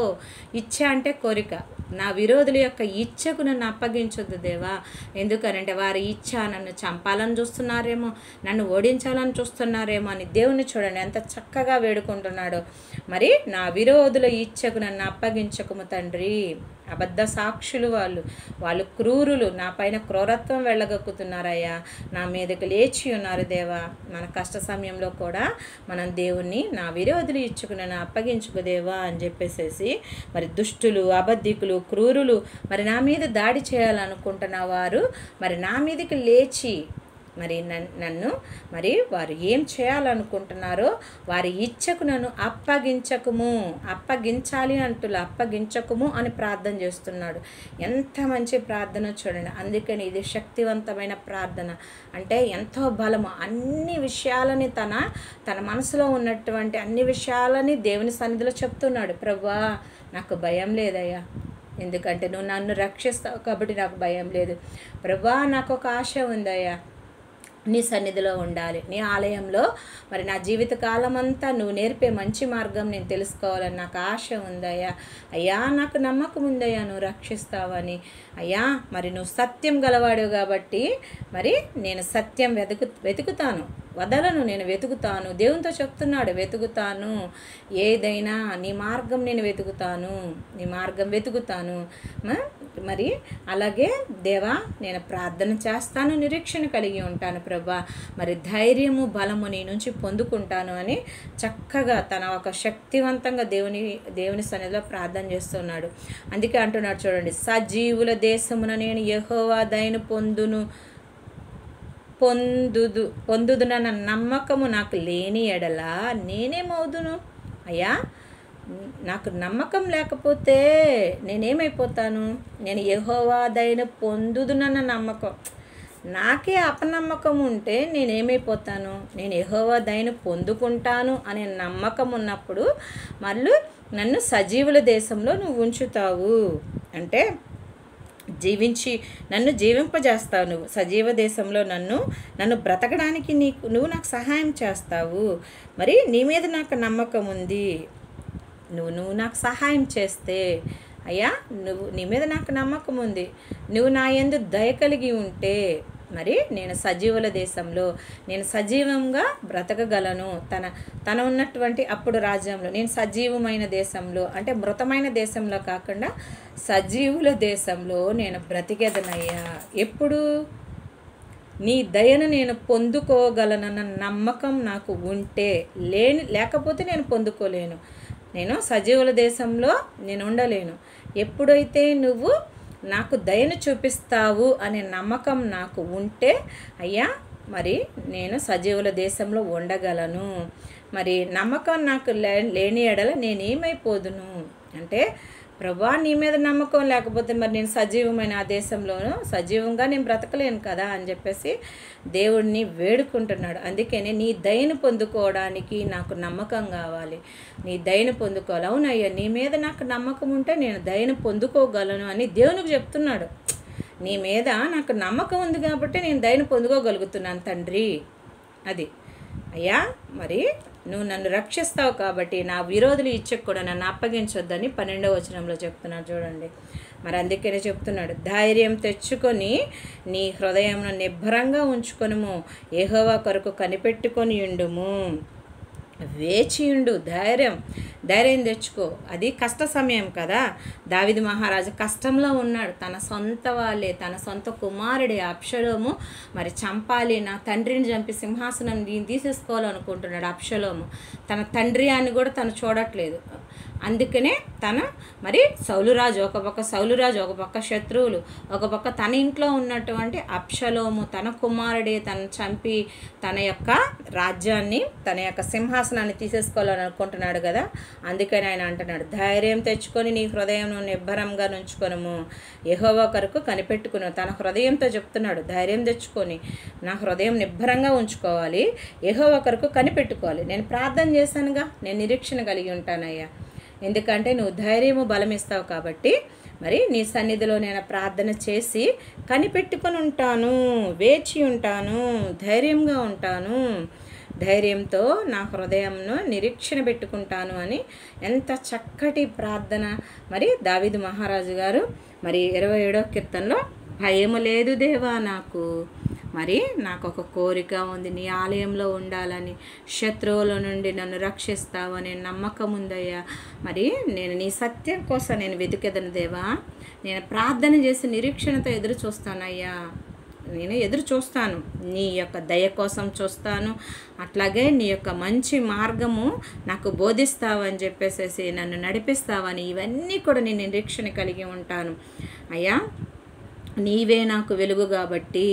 A: ఇచ్చ అంటే కోరిక, నా విరోధుల యొక్క ఇచ్చకు నన్ను అప్పగించొద్దు దేవా. ఎందుకనంటే వారి ఇచ్చ నన్ను చంపాలని చూస్తున్నారేమో, నన్ను ఓడించాలని చూస్తున్నారేమో అని దేవుని చూడండి ఎంత చక్కగా వేడుకుంటున్నాడో. మరి నా విరోధుల ఇచ్చకు నన్ను అప్పగించకము తండ్రి. అబద్ధ సాక్షులు వాళ్ళు క్రూరులు, నా పైన క్రూరత్వం వెళ్ళగక్కుతున్నారయ్యా, నా మీదకి లేచి ఉన్నారు దేవా. మన కష్ట సమయంలో కూడా మనం దేవుణ్ణి నా విరోధులు ఇచ్చుకు నన్ను అప్పగించుకు దేవా అని చెప్పేసేసి మరి దుష్టులు, అబద్ధికులు, క్రూరులు మరి నా మీద దాడి చేయాలనుకుంటున్న వారు మరి నా మీదకి లేచి మరి నన్ను మరి వారు ఏం చేయాలనుకుంటున్నారో వారి ఇచ్చకు నన్ను అప్పగించాలి అంటున్నా, అప్పగించకుము అని ప్రార్థన చేస్తున్నాడు. ఎంత మంచి ప్రార్థన చూడండి. అందుకని ఇది శక్తివంతమైన ప్రార్థన. అంటే ఎంతో బలము. అన్ని విషయాలని తన మనసులో ఉన్నటువంటి అన్ని విషయాలని దేవుని సన్నిధిలో చెప్తున్నాడు. ప్రభువా, నాకు భయం లేదయ్యా, ఎందుకంటే నువ్వు నన్ను రక్షిస్తావు కాబట్టి నాకు భయం లేదు. ప్రభువా, నాకు ఒక ఆశ ఉందయ్యా, నీ సన్నిధిలో ఉండాలి, నీ ఆలయంలో మరి నా జీవిత కాలం అంతా నువ్వు నేర్పే మంచి మార్గం నేను తెలుసుకోవాలని నాకు ఆశ ఉందయ్యా. అయ్యా, నాకు నమ్మకం ఉందయ్యా నువ్వు రక్షిస్తావని. అయ్యా, మరి నువ్వు సత్యం గలవాడు కాబట్టి మరి నేను సత్యం వెతుకుతాను, వదలను, నేను వెతుకుతాను. దేవునితో చెప్తున్నాడు, వెతుకుతాను, ఏదైనా నీ మార్గం నేను వెతుకుతాను, నీ మార్గం వెతుకుతాను. మరి అలాగే దేవా, నేను ప్రార్థన చేస్తాను, నిరీక్షణ కలిగి ఉంటాను ప్రభా, మరి ధైర్యము బలము నీ నుంచి పొందుకుంటాను అని చక్కగా తన ఒక శక్తివంతంగా దేవుని సన్నిధిలో ప్రార్థన చేస్తున్నాడు. అందుకే అంటున్నాడు చూడండి, సజీవుల దేశమున నేను యెహోవా దయను పొందుదునన్న నమ్మకము నాకు లేని ఎడల నేనేమవుదును? అయ్యా, నాకు నమ్మకం లేకపోతే నేనేమైపోతాను? నేను యెహోవా దయను పొందుదునన్న నమ్మకం, నాకే అపనమ్మకం ఉంటే నేనేమైపోతాను? నేను యెహోవా దయను పొందుకుంటాను అనే నమ్మకం ఉన్నప్పుడు మళ్ళీ నన్ను సజీవుల దేశంలో నువ్వు ఉంచుతావు. అంటే నన్ను జీవింపజేస్తావు, నువ్వు సజీవ దేశంలో నన్ను బ్రతకడానికి నువ్వు నాకు సహాయం చేస్తావు. మరి నీ మీద నాకు నమ్మకం ఉంది. నువ్వు నాకు సహాయం చేస్తే అయ్యా, నీ మీద నాకు నమ్మకం ఉంది, నువ్వు నా యందు దయ కలిగి ఉంటే మరి నేను సజీవుల దేశంలో నేను సజీవంగా బ్రతకగలను. తన ఉన్నటువంటి అప్పుడు రాజ్యంలో నేను సజీవమైన దేశంలో, అంటే మృతమైన దేశంలో కాకుండా సజీవుల దేశంలో నేను బ్రతికేదనయ్యా. ఎప్పుడు? నీ దయను నేను పొందుకోగలనన్న నమ్మకం నాకు ఉంటే, లేకపోతే నేను పొందుకోలేను. నేను సజీవుల దేశంలో నేను ఉండలేను. ఎప్పుడైతే నువ్వు నాకు దయను చూపిస్తావు అనే నమ్మకం నాకు ఉంటే అయ్యా మరి నేను సజీవుల దేశంలో ఉండగలను. మరి నమ్మకం నాకు లేని ఎడల నేనేమైపోదును అంటే, ప్రభా నీ మీద నమ్మకం లేకపోతే మరి నేను సజీవమైన ఆ దేశంలోనూ సజీవంగా నేను బ్రతకలేను కదా అని చెప్పేసి దేవుడిని వేడుకుంటున్నాడు. అందుకని నీ దయను పొందుకోవడానికి నాకు నమ్మకం కావాలి. నీ దయను పొందుకోవాలి. అవునయ్యా, నీ మీద నాకు నమ్మకం ఉంటే నేను దయను పొందుకోగలను అని దేవునికి చెప్తున్నాడు. నీ మీద నాకు నమ్మకం ఉంది కాబట్టి నేను దయను పొందుకోగలుగుతున్నాను తండ్రి. అది అయ్యా, మరి నువ్వు నన్ను రక్షిస్తావు కాబట్టి నా విరోధులు ఇచ్చకు కూడా నన్ను అప్పగించొద్దని 12వ వచనంలో చెప్తున్నాడు చూడండి. మరి అందుకనే చెప్తున్నాడు, ధైర్యం తెచ్చుకొని నీ హృదయంను నిబ్బరంగా ఉంచుకొనుము, యెహోవా కొరకు కనిపెట్టుకొని ఉండుము, వేచియుండు. ధైర్యం తెచ్చుకో. అది కష్ట సమయం కదా. దావీదు మహారాజు కష్టంలో ఉన్నాడు. తన సొంత వాళ్ళే, తన సొంత కుమారుడే అబ్షలోము మరి చంపాలి, నా తండ్రిని చంపి సింహాసనం తీసేసుకోవాలనుకుంటున్నాడు అబ్షలోము. తన తండ్రి అని కూడా తను చూడట్లేదు. అందుకనే తన మరి సౌలురాజు ఒక పక్క శత్రువులు, ఒక పక్క తన ఇంట్లో ఉన్నటువంటి అబ్షలోము తన కుమారుడే తను చంపి తన యొక్క రాజ్యాన్ని, తన యొక్క సింహాసనాన్ని తీసేసుకోవాలని అనుకుంటున్నాడు కదా. అందుకని ఆయన అంటున్నాడు, ధైర్యం తెచ్చుకొని నీ హృదయం నిబ్బరంగా ఉంచుకొనుము, యెహోవా కొరకు కనిపెట్టుకును. తన హృదయంతో చెప్తున్నాడు, ధైర్యం తెచ్చుకొని నా హృదయం నిబ్బరంగా ఉంచుకోవాలి, యెహోవా కొరకు కనిపెట్టుకోవాలి. నేను ప్రార్థన చేశానుగా, నేను నిరీక్షణ కలిగి ఉంటానయ్యా. ఎందుకంటే నువ్వు ధైర్యము బలం ఇస్తావు కాబట్టి మరి నీ సన్నిధిలో నేను ప్రార్థన చేసి కనిపెట్టుకొని ఉంటాను, వేచి ఉంటాను, ధైర్యంగా ఉంటాను, ధైర్యంతో నా హృదయంను నిరీక్షణ పెట్టుకుంటాను అని ఎంత చక్కటి ప్రార్థన మరి దావీదు మహారాజు గారు మరి 27వ కీర్తనలో, భయము లేదు దేవా నాకు, మరి నాకు ఒక కోరిక ఉంది, నీ ఆలయంలో ఉండాలని, శత్రువుల నుండి నన్ను రక్షిస్తావనే నమ్మకం ఉందయ్యా. మరి నేను నీ సత్యం కోసం నేను వెతికెదను దేవా. నేను ప్రార్థన చేసి నిరీక్షణతో ఎదురు చూస్తానయ్యా. నేను ఎదురు చూస్తాను, నీ యొక్క దయ కోసం చూస్తాను, అట్లాగే నీ యొక్క మంచి మార్గము నాకు బోధిస్తావని చెప్పేసేసి నన్ను నడిపిస్తావని ఇవన్నీ కూడా నేను నిరీక్షణ కలిగి ఉంటాను అయ్యా. నీవే నాకు వెలుగు కాబట్టి,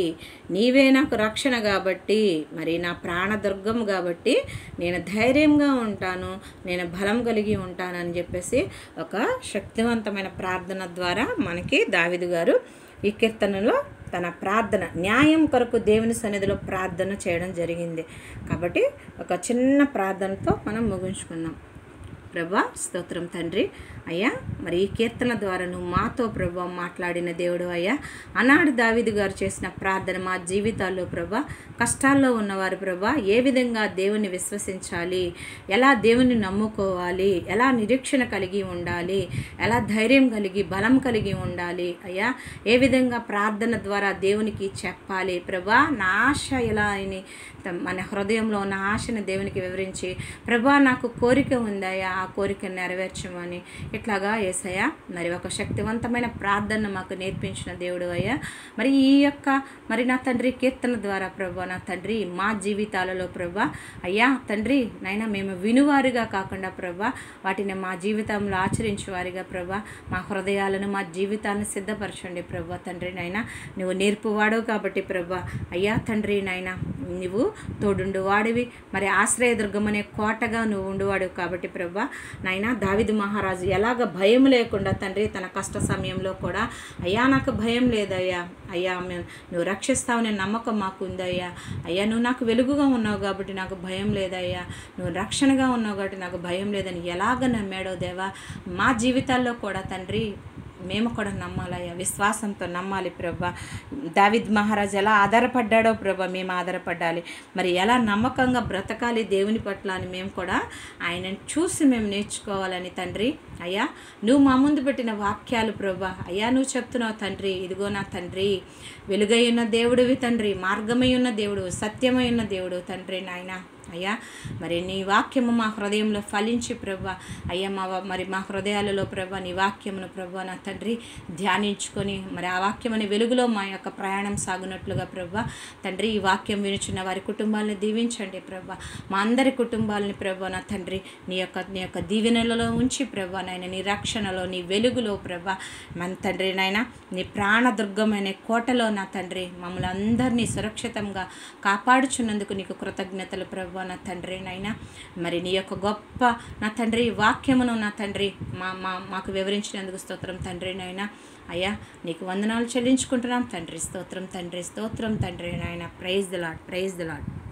A: నీవే నాకు రక్షణ కాబట్టి, మరి నా ప్రాణదుర్గం కాబట్టి నేను ధైర్యంగా ఉంటాను, నేను బలం కలిగి ఉంటానని చెప్పేసి ఒక శక్తివంతమైన ప్రార్థన ద్వారా మనకి దావీదు గారు ఈ కీర్తనలో తన ప్రార్థన, న్యాయం కొరకు దేవుని సన్నిధిలో ప్రార్థన చేయడం జరిగింది. కాబట్టి ఒక చిన్న ప్రార్థనతో మనం ముగించుకున్నాం. ప్రభా స్తోత్రం తండ్రి. అయ్యా మరి ఈ కీర్తన ద్వారా నువ్వు మాతో ప్రభా మాట్లాడిన దేవుడు అయ్యా. ఆనాడు దావీదు గారు చేసిన ప్రార్థన మా జీవితాల్లో ప్రభా, కష్టాల్లో ఉన్నవారు ప్రభా ఏ విధంగా దేవుని విశ్వసించాలి, ఎలా దేవుని నమ్ముకోవాలి, ఎలా నిరీక్షణ కలిగి ఉండాలి, ఎలా ధైర్యం కలిగి బలం కలిగి ఉండాలి అయ్యా, ఏ విధంగా ప్రార్థన ద్వారా దేవునికి చెప్పాలి ప్రభా, నా ఆశ ఎలా అని మన హృదయంలో ఉన్న ఆశను దేవునికి వివరించి, ప్రభా నాకు కోరిక ఉందయ్యా, ఆ కోరికను నెరవేర్చమని ఇట్లాగా యేసయ్య మరి ఒక శక్తివంతమైన ప్రార్థన మాకు నేర్పించిన దేవుడు అయ్యా. మరి ఈ యొక్క మరి నా తండ్రి కీర్తన ద్వారా ప్రభా, నా తండ్రి మా జీవితాలలో ప్రభా అయ్యా తండ్రి నైనా మేము వినువారిగా కాకుండా ప్రభా వాటిని మా జీవితంలో ఆచరించేవారిగా ప్రభా మా హృదయాలను మా జీవితాలను సిద్ధపరచండి ప్రభా. తండ్రి నైనా నువ్వు నేర్పువాడవు కాబట్టి ప్రభా అయ్యా తండ్రి నైనా నువ్వు తోడుండు వాడివి, మరి ఆశ్రయదుర్గం అనే కోటగా నువ్వు ఉండువాడివి కాబట్టి ప్రభా నైనా దావీదు మహారాజు ఎలాగ భయం లేకుండా తండ్రి తన కష్ట సమయంలో కూడా అయ్యా నాకు భయం లేదయ్యా, అయ్యా నువ్వు రక్షిస్తావు నేను నమ్మకం మాకు ఉందయ్యా, అయ్యా నువ్వు నాకు వెలుగుగా ఉన్నావు కాబట్టి నాకు భయం లేదయ్యా, నువ్వు రక్షణగా ఉన్నావు కాబట్టి నాకు భయం లేదని ఎలాగ నమ్మాడో దేవా మా జీవితాల్లో కూడా తండ్రి మేము కూడా నమ్మాలయ్యా, విశ్వాసంతో నమ్మాలి ప్రభా. దావీద్ మహారాజు ఎలా ఆధారపడ్డాడో ప్రభా మేము ఆధారపడాలి, మరి ఎలా నమ్మకంగా బ్రతకాలి దేవుని పట్ల అని మేము కూడా ఆయనను చూసి మేము నేర్చుకోవాలని తండ్రి అయ్యా. నువ్వు మా ముందు పెట్టిన వాక్యాలు ప్రభా అయ్యా నువ్వు చెప్తున్నావు తండ్రి, ఇదిగో నా తండ్రి వెలుగై ఉన్న దేవుడివి తండ్రి, మార్గమై ఉన్న దేవుడు, సత్యమై ఉన్న దేవుడు తండ్రి నాయన అయ్యా మరి నీ వాక్యము మా హృదయంలో ఫలించి ప్రభా అయ్యా మా హృదయాలలో ప్రభా నీ వాక్యమును ప్రభా నా తండ్రి ధ్యానించుకొని మరి ఆ వాక్యమని వెలుగులో మా యొక్క ప్రయాణం సాగునట్లుగా ప్రభా తండ్రి ఈ వాక్యం వినుచున్న వారి కుటుంబాలను దీవించండి ప్రభా మా అందరి కుటుంబాలని ప్రభా నా తండ్రి నీ యొక్క దీవెనలలో ఉంచి ప్రభా నాయన నీ రక్షణలో నీ వెలుగులో ప్రభా మన తండ్రి నాయన నీ ప్రాణదుర్గమైన కోటలో నా తండ్రి మమ్మల్ని అందరినీ సురక్షితంగా కాపాడుచున్నందుకు నీకు కృతజ్ఞతలు ప్రభా నా తండ్రి నాయన మరి నీ యొక్క గొప్ప నా తండ్రి వాక్యమును నా తండ్రి మాకు వివరించినందుకు స్తోత్రం తండ్రి నాయన అయ్యా నీకు వందనాలు చెల్లించుకుంటున్నాం తండ్రి స్తోత్రం తండ్రి తండ్రి నాయన ప్రైజ్ ది లార్డ్